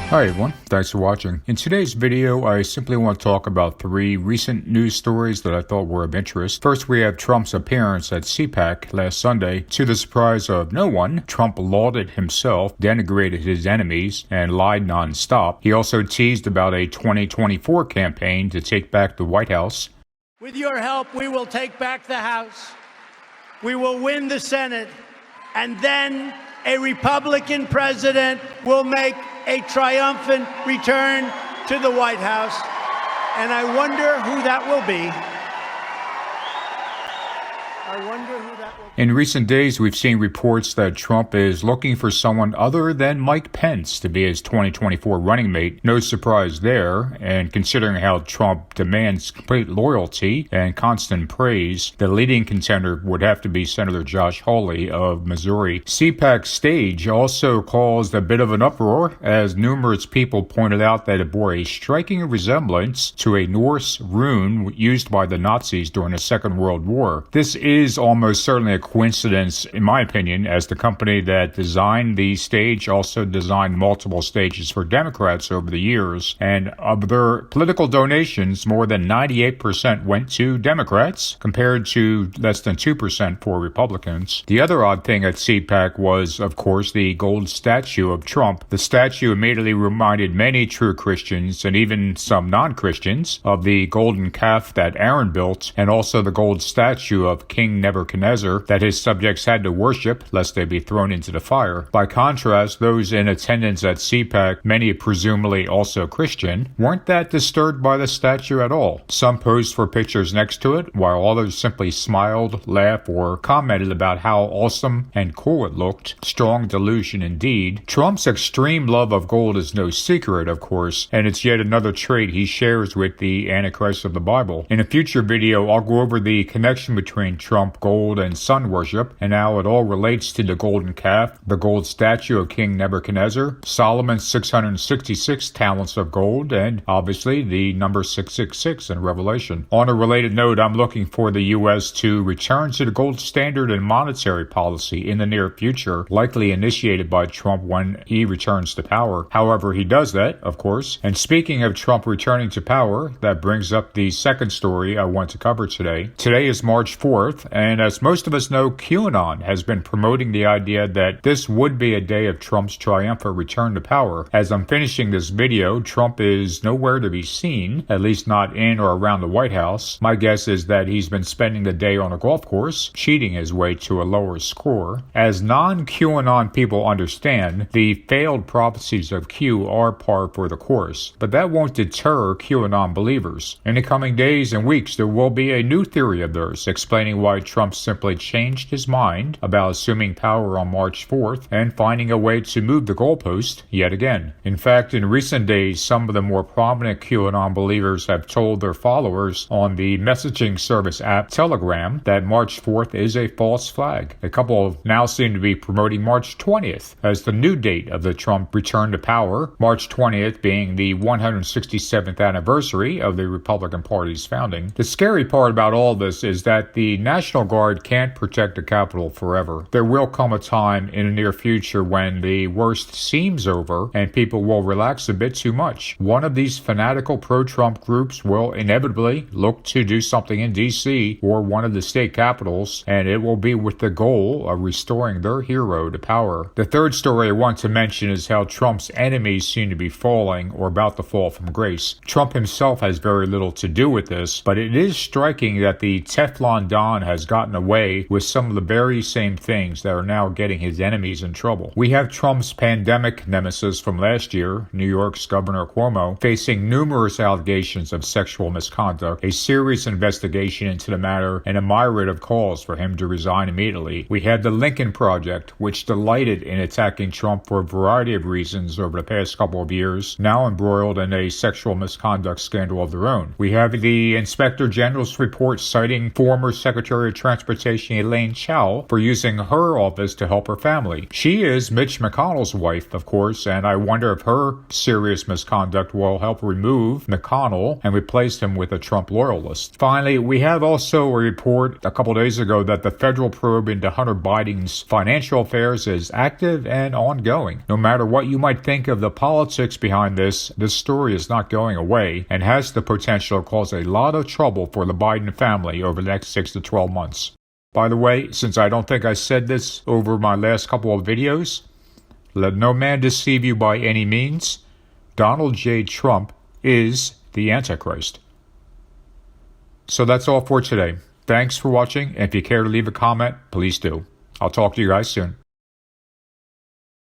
Hi everyone, thanks for watching. In today's video, I simply want to talk about 3 recent news stories that I thought were of interest. First, we have Trump's appearance at Cpac last Sunday. To the surprise of no one, Trump lauded himself, denigrated his enemies, and lied nonstop. He also teased about a 2024 campaign to take back the White House. With your help, we will take back the House. We will win the Senate, and then a Republican president will make a triumphant return to the White House, and I wonder who that will be. In recent days, we've seen reports that Trump is looking for someone other than Mike Pence to be his 2024 running mate. No surprise there, and considering how Trump demands complete loyalty and constant praise, the leading contender would have to be Senator Josh Hawley of Missouri. Cpac's stage also caused a bit of an uproar, as numerous people pointed out that it bore a striking resemblance to a Norse rune used by the Nazis during the Second World War. This is almost certainly a coincidence, in my opinion, as the company that designed the stage also designed multiple stages for Democrats over the years, and of their political donations, more than 98% went to Democrats, compared to less than 2% for Republicans. The other odd thing at Cpac was, of course, the gold statue of Trump. The statue immediately reminded many true Christians, and even some non-Christians, of the golden calf that Aaron built, and also the gold statue of King Nebuchadnezzar that his subjects had to worship lest they be thrown into the fire. By contrast, those in attendance at Cpac, many presumably also Christian, weren't that disturbed by the statue at all. Some posed for pictures next to it, while others simply smiled, laughed, or commented about how awesome and cool it looked. Strong delusion indeed. Trump's extreme love of gold is no secret, of course, and it's yet another trait he shares with the antichrist of the Bible. In a future video, I'll go over the connection between Trump, gold, and sun worship, and how it all relates to the golden calf, the gold statue of King Nebuchadnezzar, Solomon's 666 talents of gold, and obviously the number 666 in Revelation. On a related note, I'm looking for the U.S. to return to the gold standard in monetary policy in the near future, likely initiated by Trump when he returns to power. However, he does that, of course. And speaking of Trump returning to power, that brings up the second story I want to cover today. Today is March 4th, and as most of us know, QAnon has been promoting the idea that this would be a day of Trump's triumphant return to power. As I'm finishing this video, Trump is nowhere to be seen, at least not in or around the White House. My guess is that he's been spending the day on a golf course, cheating his way to a lower score. As non-QAnon people understand, the failed prophecies of Q are par for the course, but that won't deter QAnon believers. In the coming days and weeks, there will be a new theory of theirs, explaining why Trump simply changed his mind about assuming power on March 4th and finding a way to move the goalpost yet again. In fact, in recent days, some of the more prominent QAnon believers have told their followers on the messaging service app Telegram that March 4th is a false flag. A couple now seem to be promoting March 20th as the new date of the Trump return to power, March 20th being the 167th anniversary of the Republican Party's founding. The scary part about all this is that the National Guard can't protect the Capitol forever. There will come a time in the near future when the worst seems over and people will relax a bit too much. One of these fanatical pro-Trump groups will inevitably look to do something in D.C. or one of the state capitals, and it will be with the goal of restoring their hero to power. The third story I want to mention is how Trump's enemies seem to be falling or about to fall from grace. Trump himself has very little to do with this, but it is striking that the Teflon Don has gotten away with some of the very same things that are now getting his enemies in trouble. We have Trump's pandemic nemesis from last year, New York's Governor Cuomo, facing numerous allegations of sexual misconduct, a serious investigation into the matter, and a myriad of calls for him to resign immediately. We had the Lincoln Project, which delighted in attacking Trump for a variety of reasons over the past couple of years, now embroiled in a sexual misconduct scandal of their own. We have the Inspector General's report citing former Secretary Secretary of Transportation Elaine Chao for using her office to help her family. She is Mitch McConnell's wife, of course, and I wonder if her serious misconduct will help remove McConnell and replace him with a Trump loyalist. Finally, we have also a report a couple days ago that the federal probe into Hunter Biden's financial affairs is active and ongoing. No matter what you might think of the politics behind this story is not going away and has the potential to cause a lot of trouble for the Biden family over the next 6 to 12 months. By the way, since I don't think I said this over my last couple of videos, let no man deceive you by any means. Donald J. Trump is the Antichrist. So that's all for today. Thanks for watching, and if you care to leave a comment, please do. I'll talk to you guys soon.